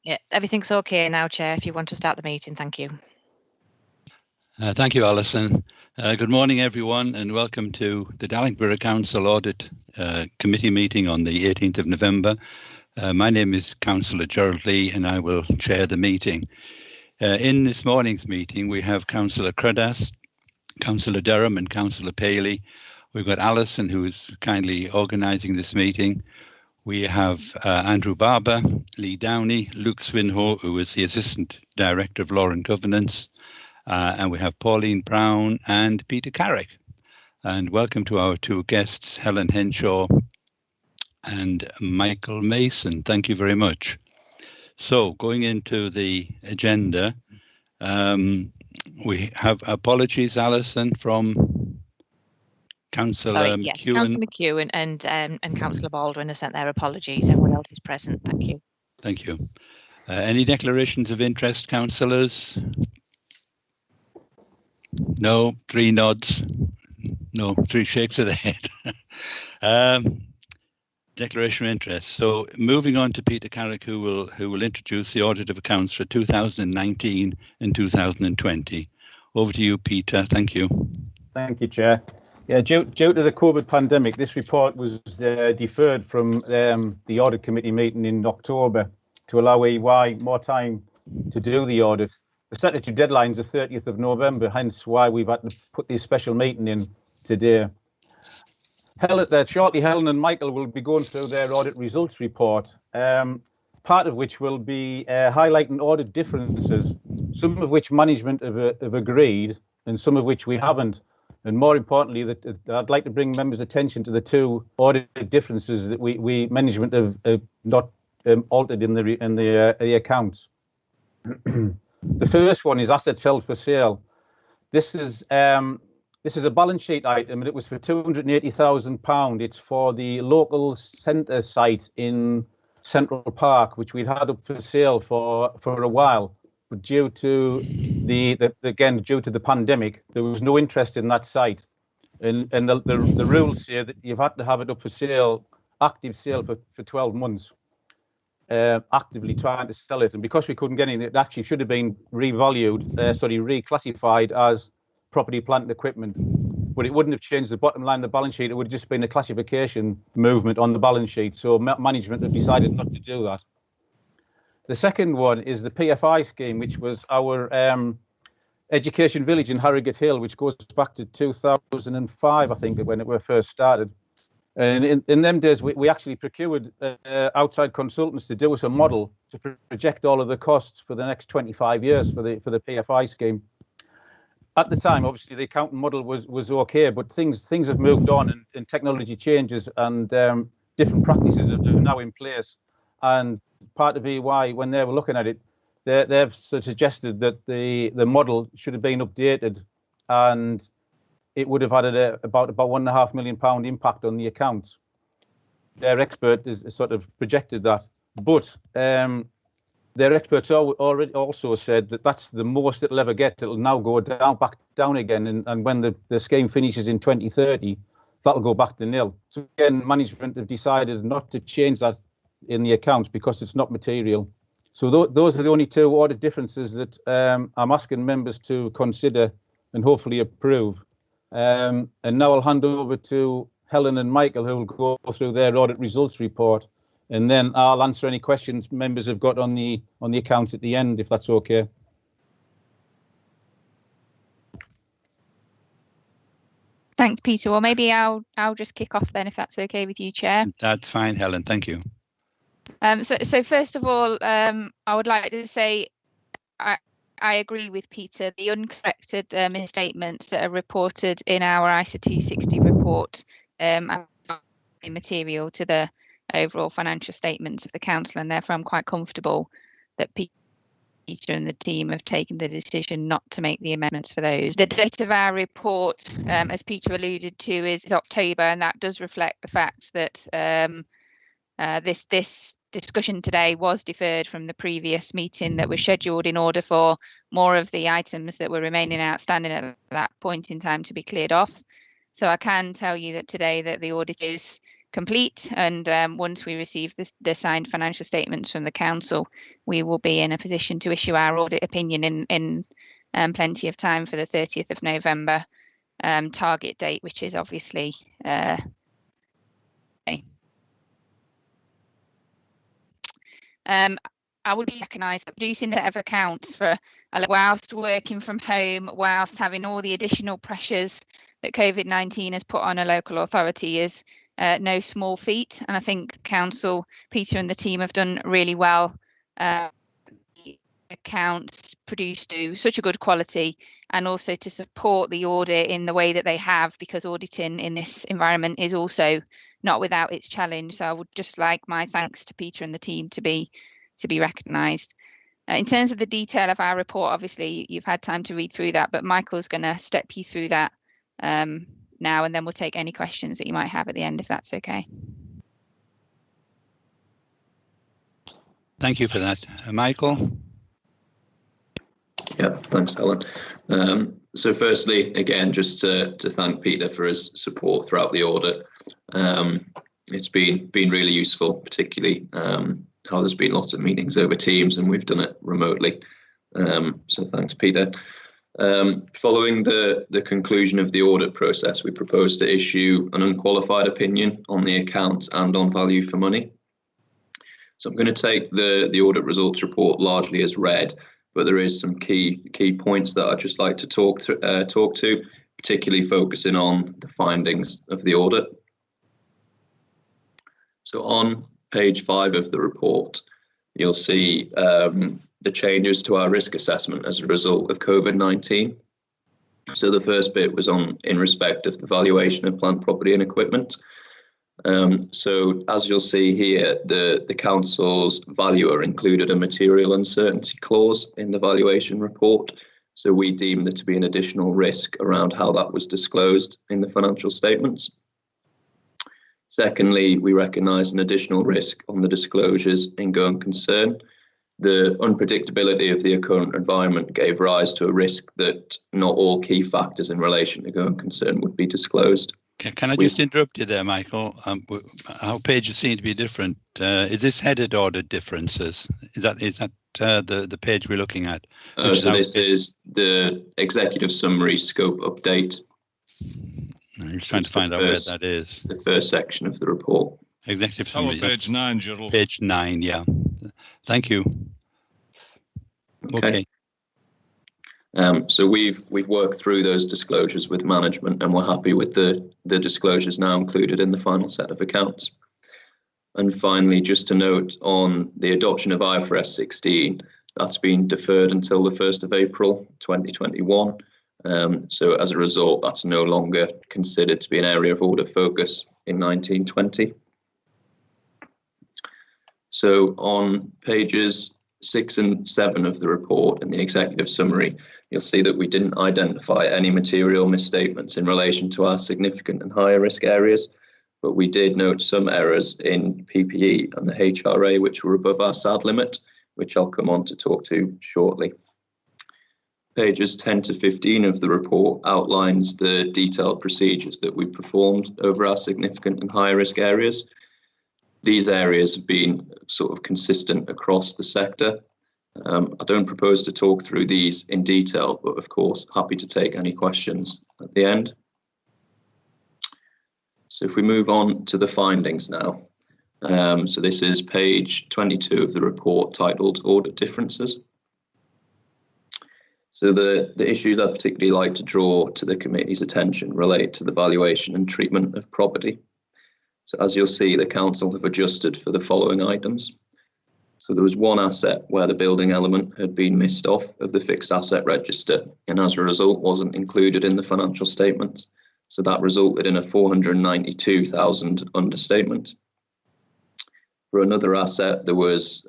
Yeah, everything's okay now, Chair, if you want to start the meeting. Thank you. Thank you, Alison. Good morning, everyone, and welcome to the Darling Borough Council Audit Committee meeting on the 18th of November. My name is Councillor Gerald Lee, and I will chair the meeting. In this morning's meeting, we have Councillor Credas, Councillor Durham, and Councillor Paley. We've got Alison, who is kindly organising this meeting. We have Andrew Barber, Lee Downey, Luke Swinhoe, who is the Assistant Director of Law and Governance, and we have Pauline Brown and Peter Carrick. And welcome to our two guests, Helen Henshaw and Michael Mason. Thank you very much. So going into the agenda, we have apologies, Alison, from Councillor Yes, McEwen. Councillor McEwen and Councillor Baldwin have sent their apologies. Everyone else is present. Thank you. Thank you. Any declarations of interest, councillors? No, 3 nods. No, 3 shakes of the head. Declaration of interest. So moving on to Peter Carrick, who will introduce the audit of accounts for 2019 and 2020. Over to you, Peter. Thank you. Thank you, Chair. Yeah, due to the COVID pandemic, this report was deferred from the audit committee meeting in October to allow EY more time to do the audit. The statutory deadline is the 30th of November, hence why we've had to put this special meeting in today. Shortly, Helen and Michael will be going through their audit results report, part of which will be highlighting audit differences, some of which management have agreed and some of which we haven't. And more importantly, that I'd like to bring members' attention to the 2 audit differences that we management have not altered in the accounts. The first one is assets held for sale. This is a balance sheet item, and it was for £280,000. It's for the local centre site in Central Park, which we'd had up for sale for a while. But due to the pandemic, there was no interest in that site, and the rules say that you've had to have it up for sale, active sale for 12 months, actively trying to sell it. And because we couldn't get in, it actually should have been reclassified as property, plant and equipment, but it wouldn't have changed the bottom line of the balance sheet. It would have just been a classification movement on the balance sheet. So management have decided not to do that. The second one is the Pfi scheme, which was our education village in Harrogate Hill, which goes back to 2005, I think, when it first started. And in them days, we actually procured outside consultants to do us a model to project all of the costs for the next 25 years for the Pfi scheme. At the time, obviously, the accounting model was okay, but things have moved on, and technology changes, and different practices are now in place. And part of EY, when they were looking at it, they've suggested that the model should have been updated, and it would have had about £1.5 million impact on the accounts. Their expert is sort of projected that, but their experts already also said that that's the most it'll ever get. It'll now go back down again, and when the scheme finishes in 2030, that'll go back to nil. So again, management have decided not to change that in the accounts because it's not material. So those are the only 2 audit differences that I'm asking members to consider and hopefully approve. And now I'll hand over to Helen and Michael, who will go through their audit results report, and then I'll answer any questions members have got on the accounts at the end, if that's okay. Thanks, Peter. Well, maybe I'll just kick off then, if that's okay with you, Chair. That's fine, Helen. Thank you. So first of all, I would like to say I agree with Peter. The uncorrected misstatements that are reported in our ISA 260 report are immaterial to the overall financial statements of the council, and therefore I'm quite comfortable that Peter and the team have taken the decision not to make the amendments for those. The date of our report, as Peter alluded to, is October, and that does reflect the fact that this discussion today was deferred from the previous meeting that was scheduled in order for more of the items that were remaining outstanding at that point in time to be cleared off. So I can tell you that today that the audit is complete, and once we receive the signed financial statements from the council, we will be in a position to issue our audit opinion in plenty of time for the 30th of November target date, which is obviously I would be recognised that producing a set of accounts for whilst working from home, whilst having all the additional pressures that COVID-19 has put on a local authority is no small feat. And I think the council, Peter and the team have done really well. The accounts produced to such a good quality, and also to support the audit in the way that they have, because auditing in this environment is also not without its challenge. So I would just like my thanks to Peter and the team to be recognised. In terms of the detail of our report, obviously you've had time to read through that, but Michael's going to step you through that now, and then we'll take any questions that you might have at the end, if that's okay. Thank you for that. Michael? Yeah, thanks, Helen. So firstly, again, just to thank Peter for his support throughout the audit. It's been really useful, particularly how there's been lots of meetings over Teams and we've done it remotely. So thanks, Peter. Following the conclusion of the audit process, we propose to issue an unqualified opinion on the accounts and on value for money. So I'm going to take the audit results report largely as read, but there is some key points that I'd just like to talk to, particularly focusing on the findings of the audit. So on page 5 of the report, you'll see the changes to our risk assessment as a result of COVID-19. So the first bit was in respect of the valuation of plant, property and equipment. So as you'll see here, the council's valuer included a material uncertainty clause in the valuation report. So we deemed there to be an additional risk around how that was disclosed in the financial statements. Secondly, we recognise an additional risk on the disclosures in going concern. The unpredictability of the current environment gave rise to a risk that not all key factors in relation to going concern would be disclosed. Can I just interrupt you there, Michael? Our pages seem to be different. Is this headed audit differences? Is that the page we're looking at? So this is the executive summary scope update. I'm just trying to find out where that is. The first section of the report. Executive summary. Page 9, Gerald. Page 9, yeah. Thank you. Okay. So we've worked through those disclosures with management, and we're happy with the disclosures now included in the final set of accounts. And finally, just to note on the adoption of Ifrs 16, that's been deferred until the 1st of April 2021. So as a result, that's no longer considered to be an area of audit focus in 1920. So on pages 6 and 7 of the report in the executive summary, you'll see that we didn't identify any material misstatements in relation to our significant and higher risk areas, but we did note some errors in PPE and the HRA, which were above our SAD limit, which I'll come on to talk to shortly. Pages 10 to 15 of the report outlines the detailed procedures that we performed over our significant and higher risk areas. These areas have been sort of consistent across the sector. I don't propose to talk through these in detail, but of course, happy to take any questions at the end. So if we move on to the findings now. So this is page 22 of the report titled Audit Differences. So the issues I'd particularly like to draw to the committee's attention relate to the valuation and treatment of property. So as you'll see, the council have adjusted for the following items. So there was one asset where the building element had been missed off of the fixed asset register, and as a result wasn't included in the financial statements. So that resulted in a 492,000 understatement. For another asset, there was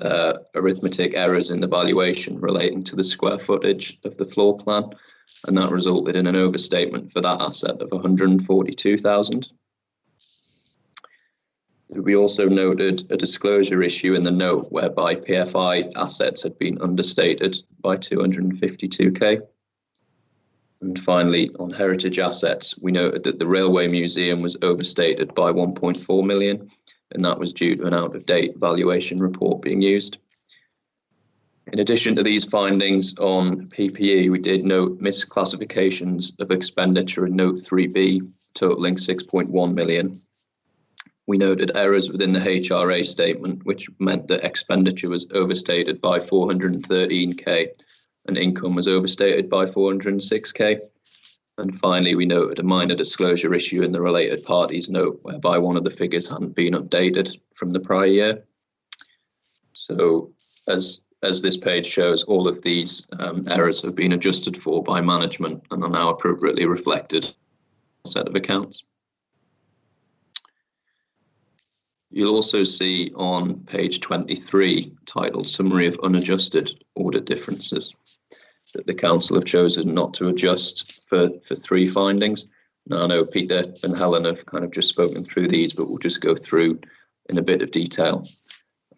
arithmetic errors in the valuation relating to the square footage of the floor plan, and that resulted in an overstatement for that asset of 142,000. We also noted a disclosure issue in the note whereby PFI assets had been understated by 252k. And finally, on heritage assets, we noted that the Railway Museum was overstated by 1.4 million, and that was due to an out-of-date valuation report being used. In addition to these findings on PPE, we did note misclassifications of expenditure in Note 3B, totaling 6.1 million. We noted errors within the HRA statement, which meant that expenditure was overstated by 413k and income was overstated by 406k. And finally, we noted a minor disclosure issue in the related parties note, whereby one of the figures hadn't been updated from the prior year. So as this page shows, all of these errors have been adjusted for by management and are now appropriately reflected in the set of accounts. You'll also see on page 23, titled Summary of Unadjusted Audit Differences, that the Council have chosen not to adjust for 3 findings. Now, I know Peter and Helen have kind of just spoken through these, but we'll just go through in a bit of detail.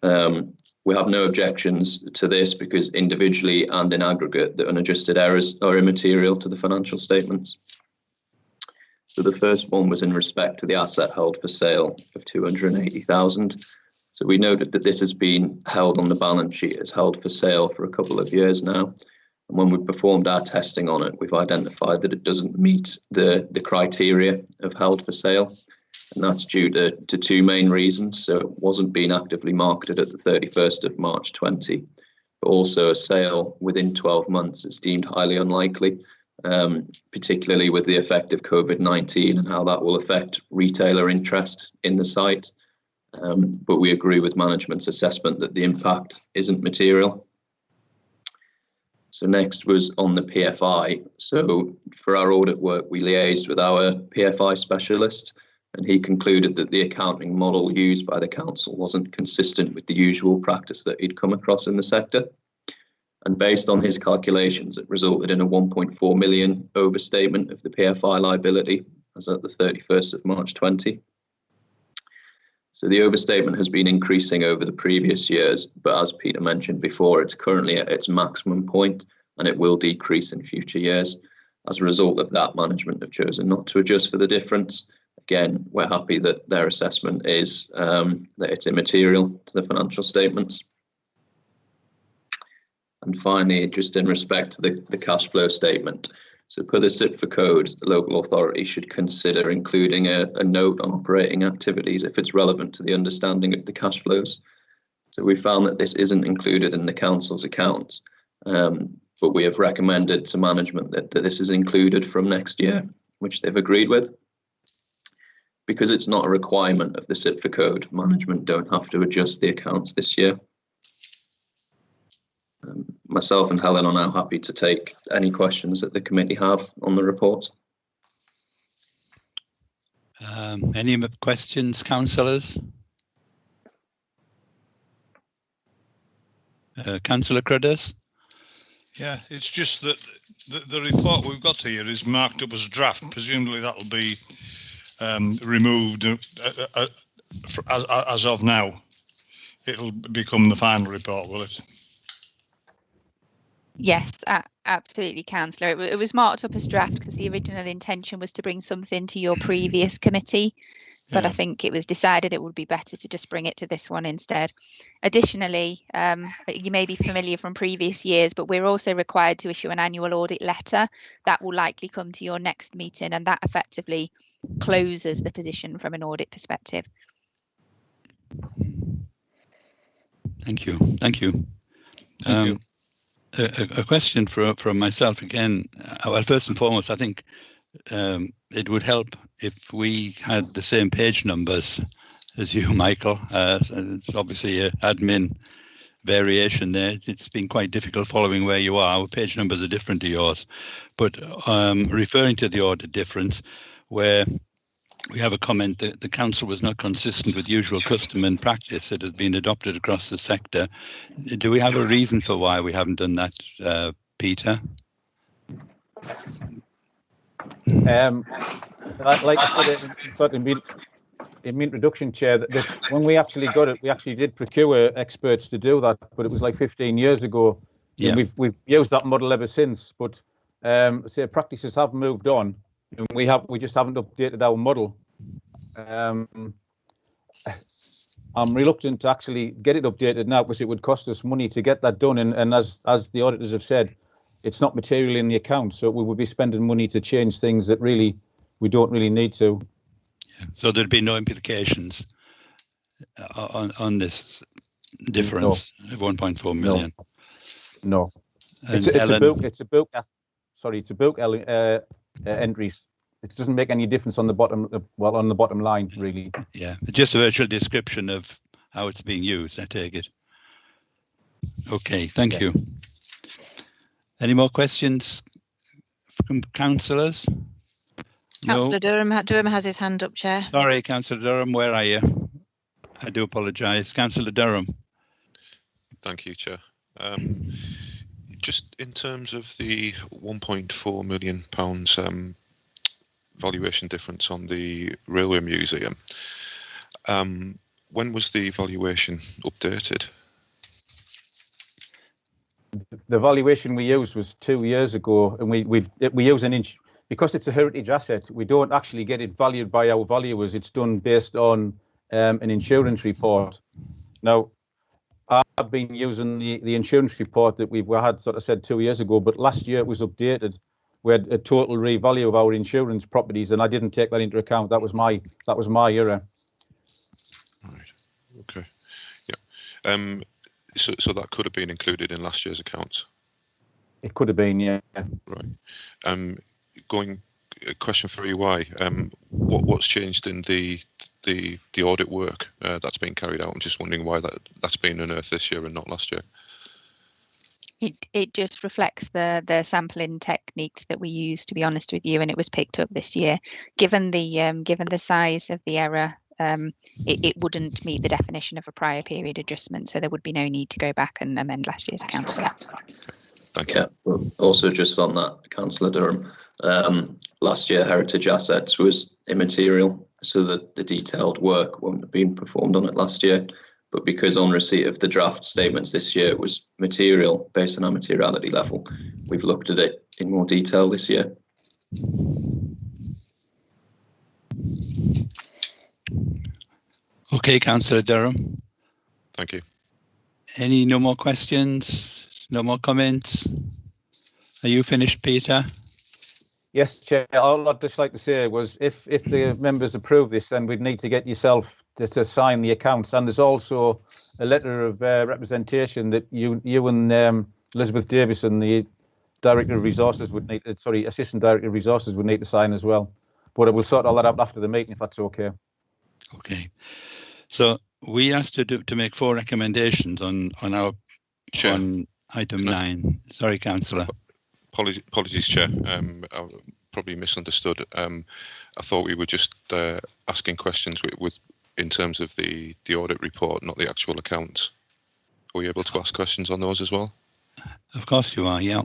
We have no objections to this because individually and in aggregate, the unadjusted errors are immaterial to the financial statements. So the first one was in respect to the asset held for sale of 280,000. So we noted that this has been held on the balance sheet as held for sale for a couple of years now. And when we performed our testing on it, we've identified that it doesn't meet the criteria of held for sale. And that's due to 2 main reasons. So it wasn't being actively marketed at the 31st of March 20, but also a sale within 12 months is deemed highly unlikely, particularly with the effect of COVID-19 and how that will affect retailer interest in the site. But we agree with management's assessment that the impact isn't material. So next was on the PFI. So for our audit work, we liaised with our PFI specialist, and he concluded that the accounting model used by the council wasn't consistent with the usual practice that he'd come across in the sector. And based on his calculations, it resulted in a 1.4 million overstatement of the PFI liability as at the 31st of March 20. So the overstatement has been increasing over the previous years, but as Peter mentioned before, it's currently at its maximum point and it will decrease in future years. As a result of that, management have chosen not to adjust for the difference. Again, we're happy that their assessment is that it's immaterial to the financial statements. And finally, just in respect to the cash flow statement. So per the CIPFA code, the local authority should consider including a note on operating activities if it's relevant to the understanding of the cash flows. So we found that this isn't included in the council's accounts, but we have recommended to management that this is included from next year, which they've agreed with. Because it's not a requirement of the CIPFA code, management don't have to adjust the accounts this year. Myself and Helen are now happy to take any questions that the committee have on the report. Any questions, councillors? Councillor Cridders? Yeah, it's just that the report we've got here is marked up as draft. Presumably that'll be removed as of now. It'll become the final report, will it? Yes, absolutely, Councillor. It was marked up as draft because the original intention was to bring something to your previous committee, but I think it was decided it would be better to just bring it to this one instead. Additionally, you may be familiar from previous years, but we're also required to issue an annual audit letter that will likely come to your next meeting, and that effectively closes the position from an audit perspective. Thank you. Thank you. Thank you. A question from myself again. Well, first and foremost, I think it would help if we had the same page numbers as you, Michael. It's obviously an admin variation there. It's been quite difficult following where you are. Our page numbers are different to yours. But referring to the audit difference, where we have a comment that the council was not consistent with usual custom and practice that has been adopted across the sector. Do we have a reason for why we haven't done that, Peter? Like I said in the introduction, Chair, that when we actually got it, we actually did procure experts to do that, but it was like 15 years ago. Yeah. And we've used that model ever since. But say practices have moved on, and we just haven't updated our model. I'm reluctant to actually get it updated now because it would cost us money to get that done, and as the auditors have said, it's not material in the account, so we would be spending money to change things that really we don't really need to. Yeah. So there'd be no implications on this difference of 1.4 million. No. And It's a book. Sorry, it's a book entries. It doesn't make any difference on the bottom. Well, on the bottom line, really. Yeah, just a virtual description of how it's being used, I take it. Okay, thank you. Any more questions from councillors? Councillor Durham has his hand up, Chair. Sorry, Councillor Durham, where are you? I do apologise. Councillor Durham. Thank you, Chair. Just in terms of the £1.4 million valuation difference on the Railway Museum, when was the valuation updated? The valuation we used was 2 years ago, and we use an inch because it's a heritage asset. We don't actually get it valued by our valuers. It's done based on an insurance report. Now, I've been using the insurance report that we had sort of said 2 years ago, but last year it was updated. We had a total revalue of our insurance properties, and I didn't take that into account. That was my error. Right. Okay. Yeah. So that could have been included in last year's accounts. It could have been, yeah. Right. A question for EY. What's changed in the audit work that's been carried out? I'm just wondering why that's been unearthed this year and not last year. It just reflects the sampling techniques that we use, to be honest with you, and it was picked up this year. Given the size of the error, it wouldn't meet the definition of a prior period adjustment, so there would be no need to go back and amend last year's accounts for that. Thank you. Yeah, well, also just on that, Councillor Durham, last year heritage assets was immaterial, so that the detailed work wouldn't have been performed on it last year. But because on receipt of the draft statements this year it was material based on our materiality level, we've looked at it in more detail this year. Okay, Councillor Durham. Thank you. No more questions? No more comments? Are you finished, Peter? Yes, Chair. All I'd just like to say was if the members approve this, then we'd need to get yourself to sign the accounts. And there's also a letter of representation that you and Elizabeth Davison, the Director of Resources, would need. Assistant Director of Resources would need to sign as well. But we'll sort all that out after the meeting, if that's okay. Okay. So we asked to make 4 recommendations on our on item 9. Sorry, Councillor. Apologies, Chair. I probably misunderstood. I thought we were just asking questions in terms of the audit report, not the actual accounts. Are we able to ask questions on those as well? Of course you are, yeah.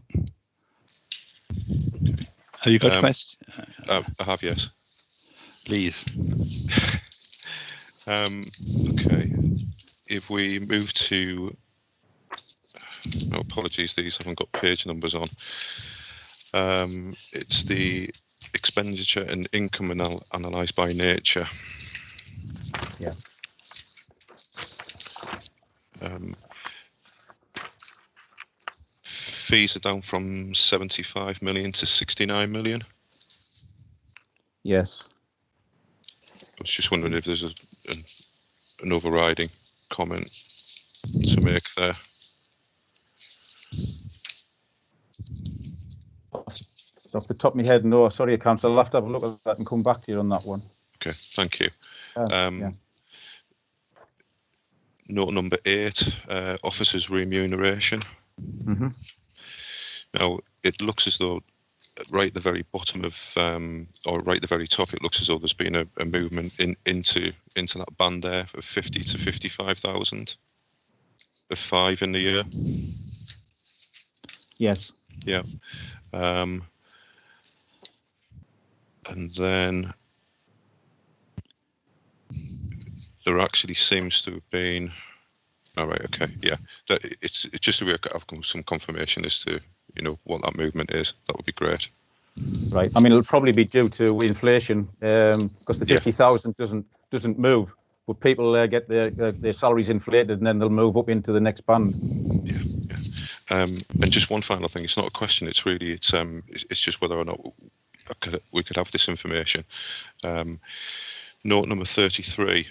Have you got a question? I have, yes. Please. Okay. If we move to... Oh, apologies, these haven't got page numbers on. It's the expenditure and income analysed by nature. Yeah. Fees are down from 75 million to 69 million. Yes. I was just wondering if there's an overriding comment to make there. Off the top of my head, no. Sorry, Councillor. I'll have to have a look at that and come back to you on that one. Okay, thank you. Yeah. Note number 8, officers' remuneration. Mm-hmm. Now, it looks as though right at the very bottom of, or right at the very top, it looks as though there's been a movement into that band there of 50 to 55,000. The 5 in the year. Yes. Yeah. And then there actually seems to have been. All right. Okay. Yeah. It's just a way I've got some confirmation as to what that movement is, that would be great. Right. I mean, it'll probably be due to inflation, because the 50,000 doesn't move, but people get their salaries inflated, and then they'll move up into the next band. Yeah. And just one final thing. It's not a question. It's really it's just whether or not we could have this information. Note number 33,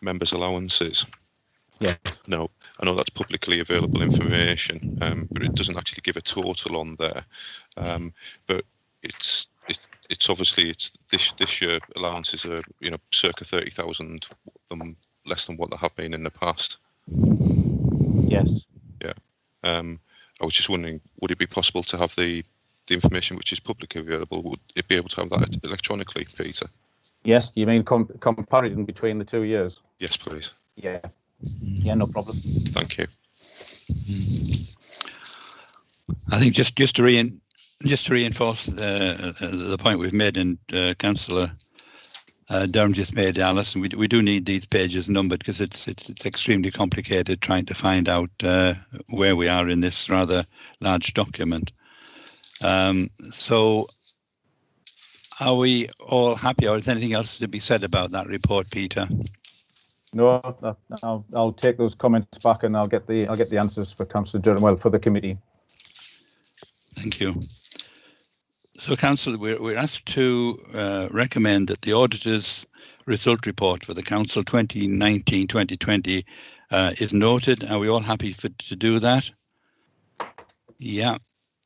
members' allowances. Yeah. No, I know that's publicly available information, but it doesn't actually give a total on there. But it's obviously this year allowances are circa 30,000 less than what they have been in the past. Yes. Yeah. I was just wondering, would it be possible to have the information which is publicly available? Would it be able to have that electronically, Peter? Yes. You mean comparison between the 2 years? Yes, please. Yeah. Yeah, no problem. Thank you. I think just to reinforce the point we've made, and Councillor Durham just made, Alison, we do need these pages numbered, because it's extremely complicated trying to find out where we are in this rather large document. So are we all happy, or is anything else to be said about that report, Peter? No, I'll take those comments back, and I'll get the answers for Councillor Durham, well, for the committee. Thank you. So, Council, we're asked to recommend that the auditor's result report for the Council 2019-2020 is noted. Are we all happy to do that? Yeah.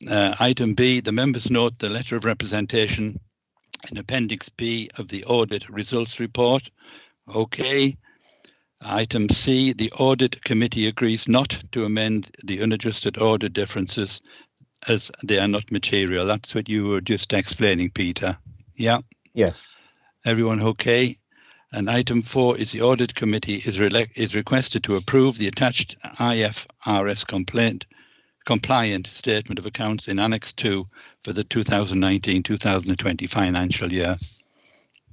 Item B, the members note the letter of representation in Appendix B of the audit results report. Okay. Item C, the audit committee agrees not to amend the unadjusted audit differences as they are not material. That's what you were just explaining, Peter. Yeah. Yes. Everyone okay? And item 4 is the audit committee is requested to approve the attached IFRS compliant statement of accounts in Annex 2 for the 2019-2020 financial year.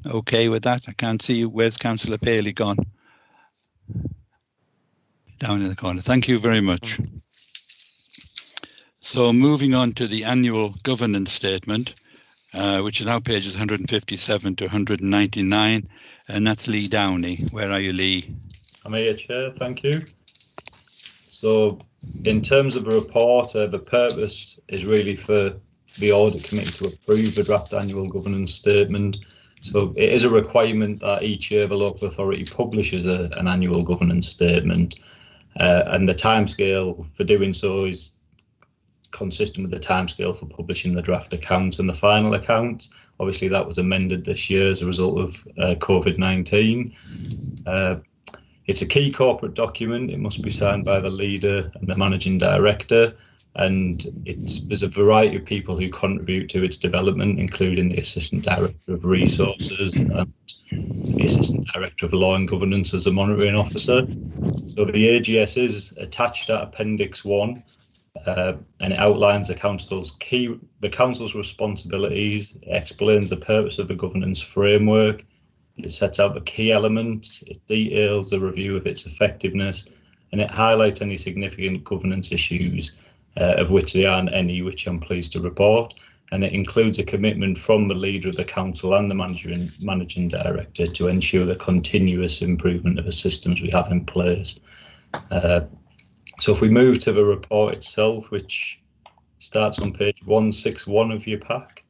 Okay with that? I can't see you. Where's Councillor Paley gone? Down in the corner. Thank you very much. So moving on to the annual governance statement, which is now pages 157 to 199, and that's Lee Downey. Where are you, Lee? I'm here, Chair. Thank you. So in terms of a report, the purpose is really for the audit committee to approve the draft annual governance statement. So it is a requirement that each year the local authority publishes an annual governance statement, and the timescale for doing so is consistent with the timescale for publishing the draft accounts and the final accounts. Obviously, that was amended this year as a result of COVID-19. It's a key corporate document. It must be signed by the leader and the managing director, and there's a variety of people who contribute to its development, including the Assistant Director of Resources and the Assistant Director of Law and Governance as a monitoring officer. So the AGS is attached at Appendix 1, and it outlines the council's responsibilities, it explains the purpose of the governance framework, it sets out the key elements, it details the review of its effectiveness, and it highlights any significant governance issues, of which there aren't any, which I'm pleased to report. And it includes a commitment from the leader of the council and the managing director to ensure the continuous improvement of the systems we have in place. So if we move to the report itself, which starts on page 161 of your pack.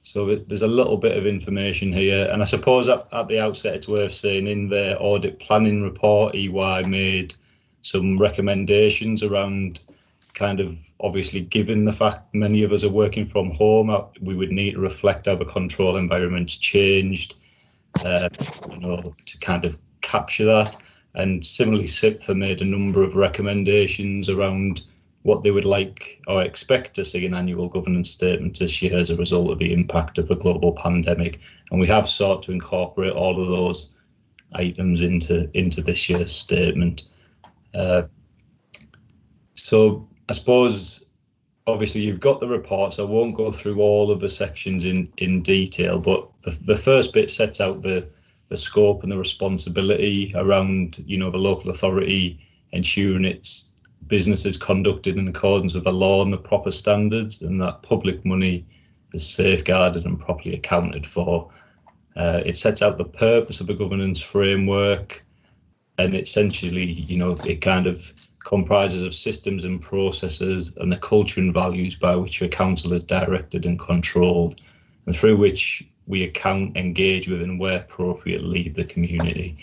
So there's a little bit of information here, and I suppose at the outset it's worth saying in their audit planning report, EY made some recommendations around kind of, obviously, given the fact many of us are working from home, we would need to reflect how the control environment's changed, to kind of capture that. And similarly, SIPFA made a number of recommendations around what they would like or expect to see in annual governance statements this year as a result of the impact of the global pandemic. And we have sought to incorporate all of those items into this year's statement. So I suppose, obviously, you've got the report, so I won't go through all of the sections in detail, but the first bit sets out the scope and the responsibility around, the local authority ensuring its business is conducted in accordance with the law and the proper standards, and that public money is safeguarded and properly accounted for. It sets out the purpose of the governance framework, and essentially, it kind of comprises of systems and processes and the culture and values by which the council is directed and controlled, and through which we account, engage with, and where appropriate, lead the community.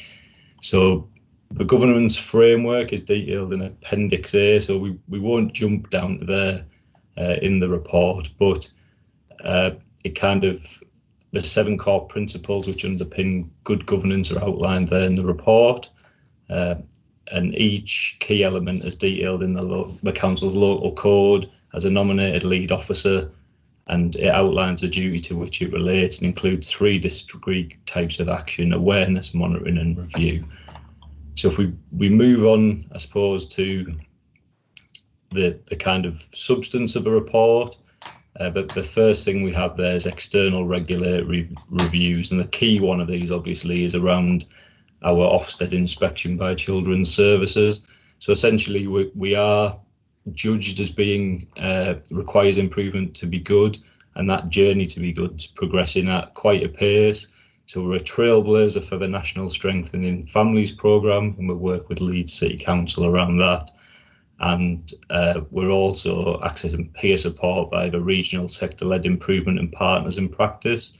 So the governance framework is detailed in Appendix A, so we won't jump down to there in the report, but it kind of, the 7 core principles which underpin good governance are outlined there in the report, and each key element is detailed in the council's local code as a nominated lead officer, and it outlines the duty to which it relates and includes 3 discrete types of action: awareness, monitoring, and review. So if we move on, I suppose, to the kind of substance of the report, but the first thing we have there is external regulatory reviews, and the key one of these obviously is around our Ofsted inspection by Children's Services. So essentially we are judged as being requires improvement to be good, and that journey to be good is progressing at quite a pace. So we're a trailblazer for the National Strengthening Families programme, and we work with Leeds City Council around that. And we're also accessing peer support by the regional sector-led improvement and partners in practice.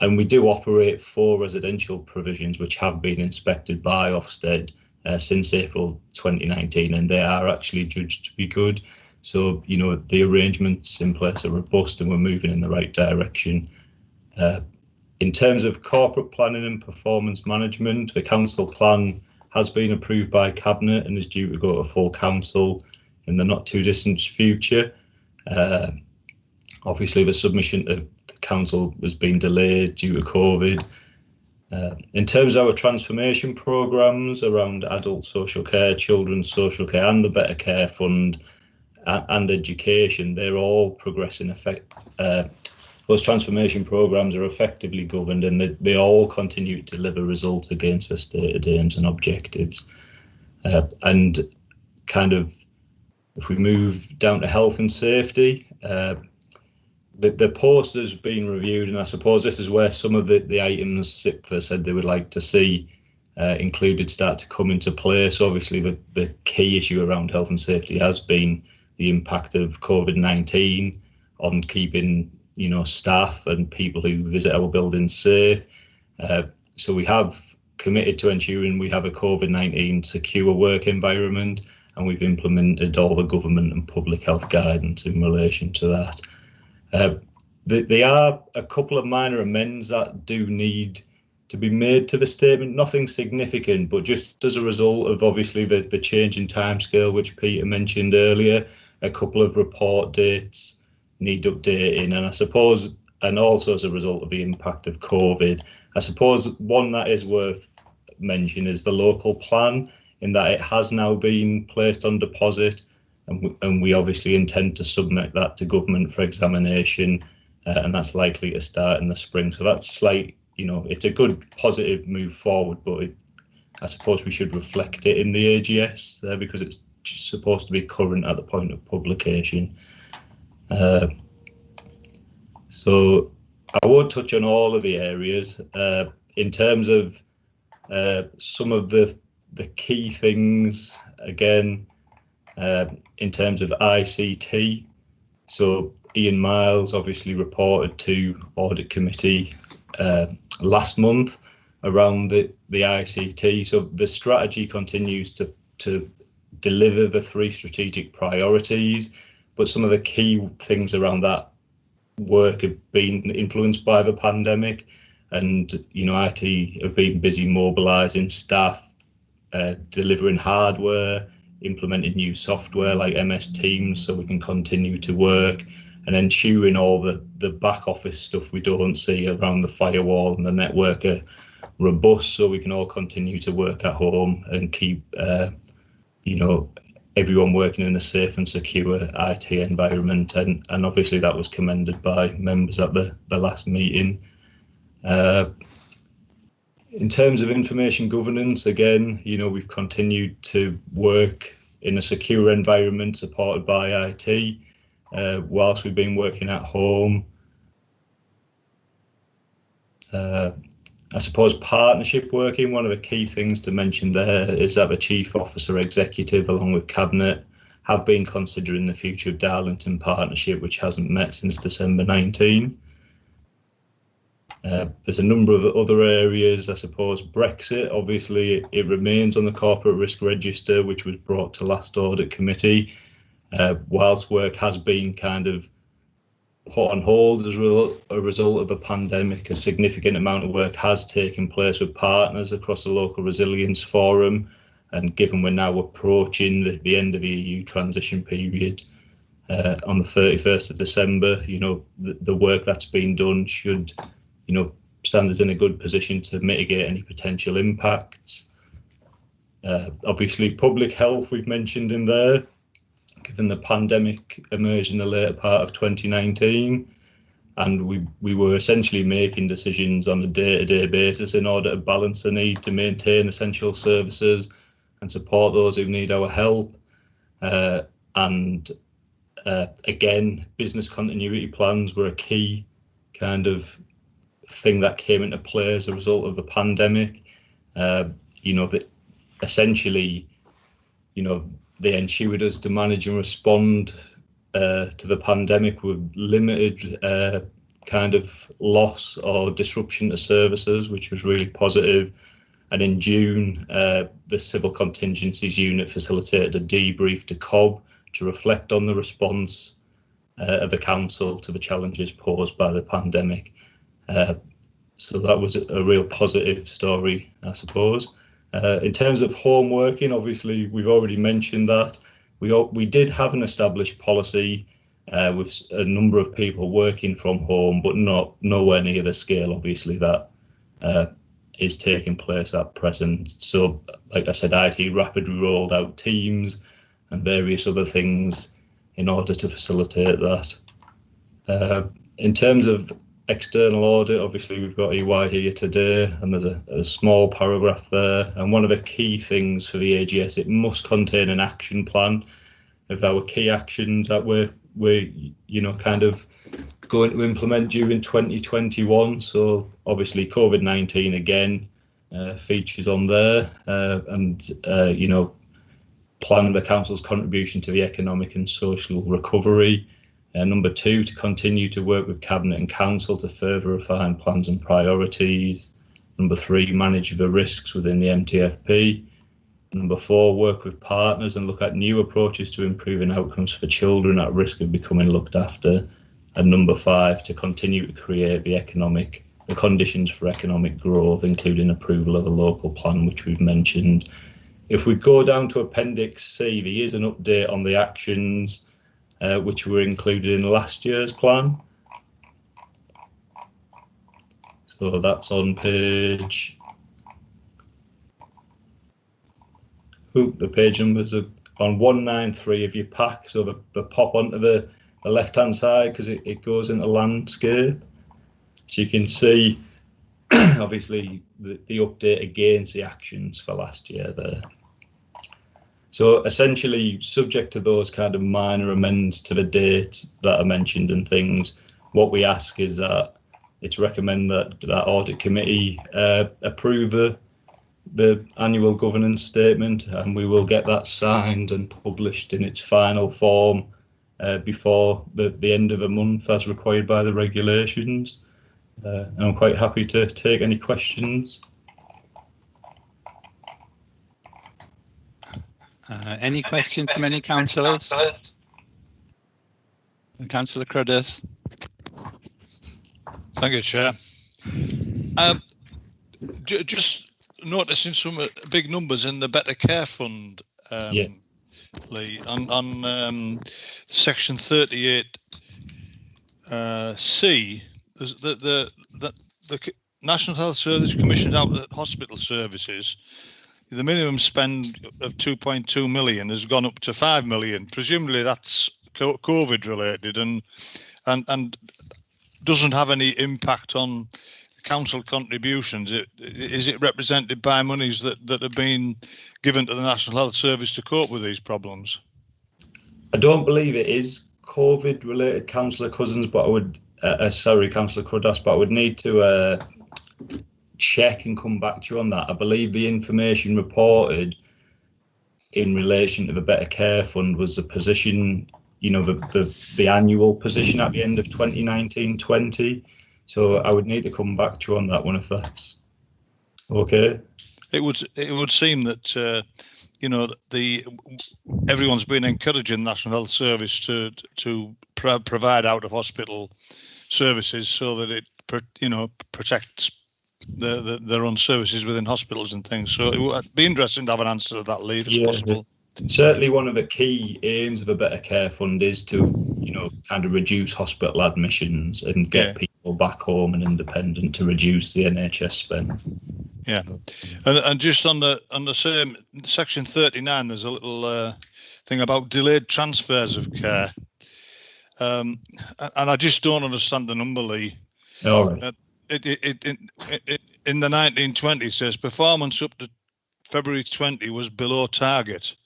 And we do operate 4 residential provisions which have been inspected by Ofsted since April 2019, and they are actually judged to be good. So, the arrangements in place are robust and we're moving in the right direction. In terms of corporate planning and performance management, the council plan has been approved by Cabinet and is due to go to full council in the not too distant future. Obviously, the submission to the council has been delayed due to COVID. In terms of our transformation programmes around adult social care, children's social care, and the Better Care Fund and education, they're all progressing. Those transformation programmes are effectively governed, and they all continue to deliver results against the stated aims and objectives. And kind of, if we move down to health and safety, the post has been reviewed, and I suppose this is where some of the items Ifrs said they would like to see included start to come into place. Obviously, the key issue around health and safety has been the impact of COVID-19 on keeping staff and people who visit our buildings safe. So we have committed to ensuring we have a COVID-19 secure work environment, and we've implemented all the government and public health guidance in relation to that. There are a couple of minor amends that do need to be made to the statement, nothing significant, but just as a result of obviously the change in timescale, which Peter mentioned earlier, a couple of report dates need updating, and I suppose, and also as a result of the impact of COVID, I suppose one that is worth mentioning is the local plan, in that it has now been placed on deposit, and we obviously intend to submit that to government for examination, and that's likely to start in the spring. So that's slight, it's a good positive move forward, but I suppose we should reflect it in the AGS because it's supposed to be current at the point of publication. So I won't touch on all of the areas. In terms of some of the key things, again, in terms of ICT, so Ian Miles obviously reported to Audit Committee last month around the ICT. So the strategy continues to deliver the 3 strategic priorities, but some of the key things around that work have been influenced by the pandemic, and IT have been busy mobilising staff, delivering hardware, implementing new software like MS Teams so we can continue to work, and ensuring all the back office stuff we don't see around the firewall and the network are robust so we can all continue to work at home and keep everyone working in a safe and secure IT environment, and obviously that was commended by members at the last meeting. In terms of information governance, again, we've continued to work in a secure environment supported by IT whilst we've been working at home. I suppose partnership working, one of the key things to mention there is that the Chief Officer Executive along with Cabinet have been considering the future of Darlington Partnership, which hasn't met since December 19. There's a number of other areas. I suppose Brexit, obviously it remains on the Corporate Risk Register, which was brought to last Audit Committee. Whilst work has been kind of put on hold as a result of the pandemic, a significant amount of work has taken place with partners across the Local Resilience Forum, and given we're now approaching the end of the EU transition period on the 31st of December, you know, the work that's been done should, you know, stand us in a good position to mitigate any potential impacts. Obviously public health we've mentioned in there, given the pandemic emerged in the later part of 2019, and we were essentially making decisions on a day-to-day basis in order to balance the need to maintain essential services and support those who need our help. Again, business continuity plans were a key kind of thing that came into play as a result of the pandemic. You know, that essentially, you know, they ensured us to manage and respond to the pandemic with limited kind of loss or disruption to services, which was really positive. And in June, the Civil Contingencies Unit facilitated a debrief to COB to reflect on the response of the Council to the challenges posed by the pandemic. So that was a real positive story, I suppose. In terms of home working, obviously, we've already mentioned that. We did have an established policy with a number of people working from home, but nowhere near the scale, obviously, that is taking place at present. So, like I said, IT rapidly rolled out Teams and various other things in order to facilitate that. In terms of external audit, obviously we've got EY here today, and there's a small paragraph there, and one of the key things for the AGS, it must contain an action plan of our key actions that we're you know, kind of going to implement during 2021. So obviously COVID-19 again features on there, and you know, plan the Council's contribution to the economic and social recovery. Number 2, to continue to work with Cabinet and Council to further refine plans and priorities. Number 3, manage the risks within the MTFP. Number 4, work with partners and look at new approaches to improving outcomes for children at risk of becoming looked after. And number 5, to continue to create the conditions for economic growth, including approval of a local plan, which we've mentioned. If we go down to Appendix C, there is an update on the actions which were included in last year's plan. So that's on page, the page numbers are on 193 of your pack, so the pop onto the left hand side because it goes into landscape. So you can see obviously the update against the actions for last year there. So essentially, subject to those kind of minor amendments to the dates that I mentioned and things, what we ask is that it's recommended that Audit Committee approve the annual governance statement, and we will get that signed and published in its final form before the end of the month as required by the regulations. And I'm quite happy to take any questions. Any questions from any councillors? Councillor Crudders. Thank you, Chair. Just noticing some big numbers in the Better Care Fund, Lee, on section 38C. There's the National Health Service commissioned out hospital services. The minimum spend of 2.2 million has gone up to 5 million. Presumably that's COVID related and doesn't have any impact on council contributions, is it represented by monies that have been given to the National Health Service to cope with these problems? I don't believe it is COVID related, Councillor Cousins, but I would, sorry, Councillor Cruddas, but I would need to check and come back to you on that. I believe the information reported in relation to the Better Care Fund was the position, you know, the annual position at the end of 2019-20. So I would need to come back to you on that one if that's okay. It would seem that you know, everyone's been encouraging National Health Service to provide out of hospital services so that it protects their own services within hospitals and things. So it would be interesting to have an answer to that, Lee, if it's possible. Certainly one of the key aims of a Better Care Fund is to, you know, kind of reduce hospital admissions and get people back home and independent to reduce the NHS spend. Yeah, and just on the same section 39, there's a little thing about delayed transfers of care, and I just don't understand the number, Lee. All right. In the 1920 says performance up to February 20 was below target.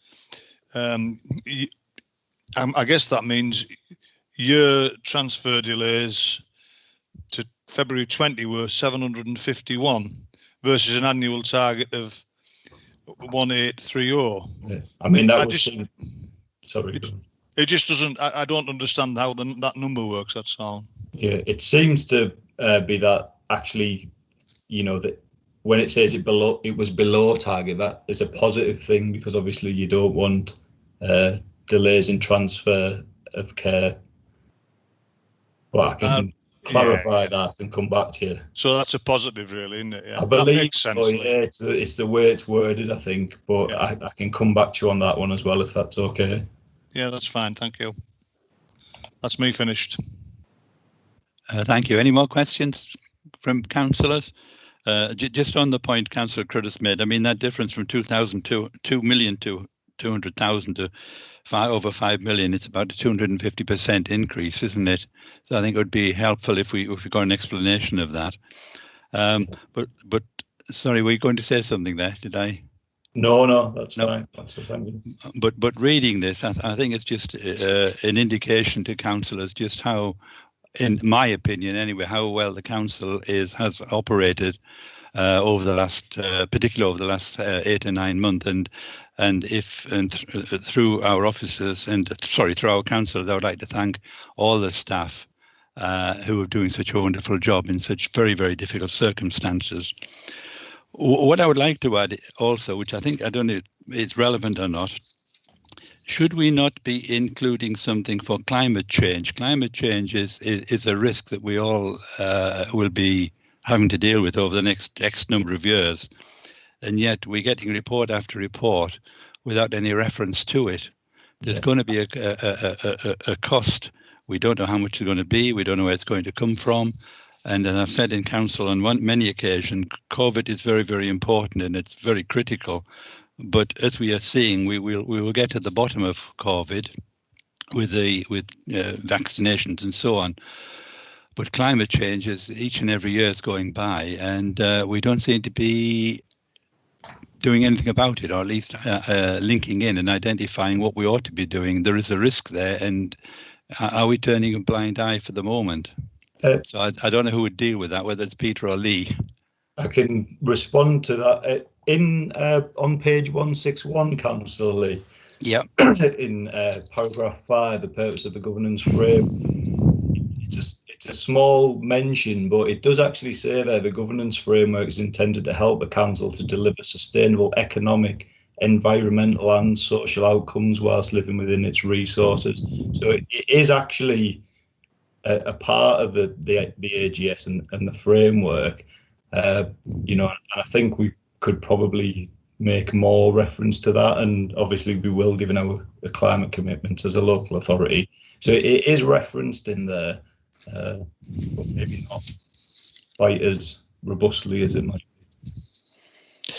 I guess that means year transfer delays to February 20 were 751 versus an annual target of 1830. Yeah. I mean, that sorry. It just doesn't. I don't understand how that number works. That's all. Yeah, it seems to be that actually, you know, that when it says it was below target, that is a positive thing, because obviously you don't want delays in transfer of care. But I can clarify that and come back to you. So that's a positive, really, isn't it? Yeah. I believe so. Yeah, it's the way it's worded, I think. But I can come back to you on that one as well, if that's okay. Yeah, that's fine. Thank you. That's me finished. Thank you. Any more questions from councillors? Just on the point Councillor Cruddas made, I mean, that difference from 2 million to 200,000 to over 5 million, it's about a 250% increase, isn't it? So I think it would be helpful if we got an explanation of that. But sorry, were you going to say something there? Did I? No, that's fine. That's thank you. But reading this, I think it's just an indication to councillors just how, in my opinion anyway, how well the council has operated over the last, particularly over the last 8 or 9 months, and through our officers and through our council, I would like to thank all the staff who are doing such a wonderful job in such very, very difficult circumstances. What I would like to add also, which I don't know if it's relevant or not, should we not be including something for climate change? Climate change is a risk that we all will be having to deal with over the next X number of years. And yet we're getting report after report without any reference to it. There's going to be a cost. We don't know how much it's going to be. We don't know where it's going to come from. And as I've said in council on many occasions, COVID is very, very important and it's very critical. But as we are seeing, we will get to the bottom of COVID with vaccinations and so on. But climate change is each and every year is going by, and we don't seem to be doing anything about it, or at least linking in and identifying what we ought to be doing. There is a risk there, and are we turning a blind eye for the moment? So I don't know who would deal with that, whether it's Peter or Lee. I can respond to that on page 161, Councillor Lee. Yeah. In paragraph 5, the purpose of the governance frame. It's a small mention, but it does actually say there the governance framework is intended to help the council to deliver sustainable economic, environmental and social outcomes whilst living within its resources. So it is actually a part of the AGS and the framework. You know, and I think we could probably make more reference to that, and obviously we will, given our climate commitments as a local authority. So it is referenced in there, but maybe not quite as robustly as it might be.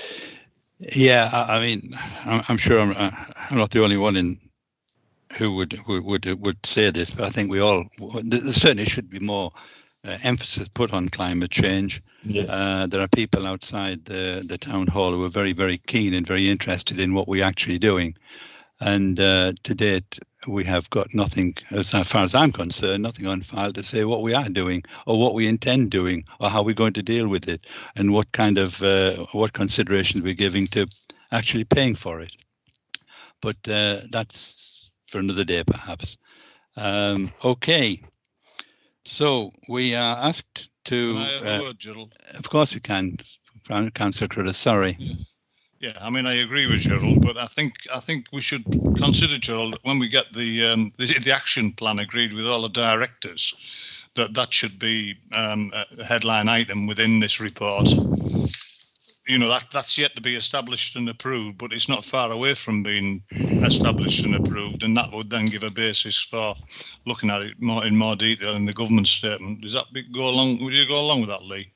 Yeah, I mean, I'm sure I'm not the only one who would say this, but I think we all, there certainly should be more emphasis put on climate change. Yeah. There are people outside the town hall who are very, very keen and very interested in what we're actually doing. And to date, we have got nothing, as far as I'm concerned, nothing on file to say what we are doing or what we intend doing or how we're going to deal with it and what kind of what considerations we're giving to actually paying for it. But that's for another day, perhaps. Okay. So we are asked to. Can I have a word, Gerald? Of course we can, Councillor Crudder. Sorry. Yeah, I mean, I agree with Gerald, but I think we should consider, Gerald, when we get the action plan agreed with all the directors, that should be a headline item within this report. You know, that's yet to be established and approved, but it's not far away from being established and approved, and that would then give a basis for looking at it in more detail in the government statement. Does that go along? Would you go along with that, Lee?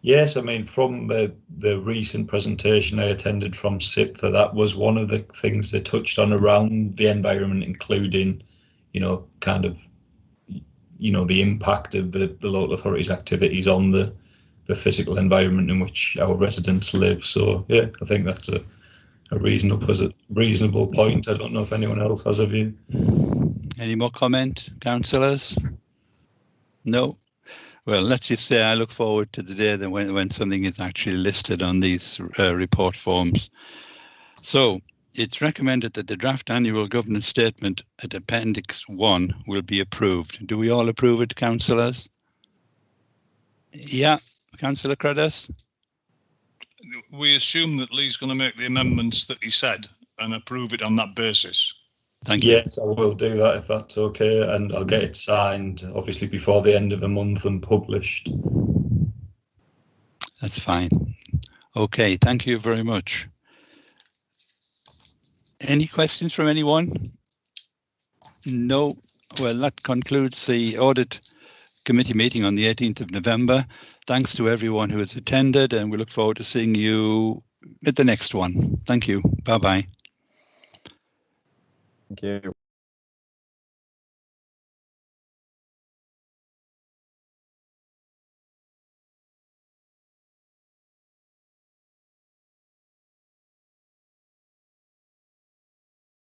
Yes, I mean, from the recent presentation I attended from SIPFA, that was one of the things they touched on around the environment, including, you know, kind of, you know, the impact of the local authorities' activities on the physical environment in which our residents live. So, yeah, I think that's a reasonable point. I don't know if anyone else has a view. Any more comment, councillors? No? Well, let's just say I look forward to the day that when something is actually listed on these report forms. So it's recommended that the draft annual governance statement at Appendix 1 will be approved. Do we all approve it, councillors? Yeah, Councillor Cruddas? We assume that Lee's going to make the amendments that he said and approve it on that basis. Thank you. Yes, I will do that if that's okay, and I'll get it signed, obviously, before the end of the month and published. That's fine. Okay, thank you very much. Any questions from anyone? No. Well, that concludes the Audit Committee meeting on the 18th of November. Thanks to everyone who has attended, and we look forward to seeing you at the next one. Thank you. Bye-bye. Thank you.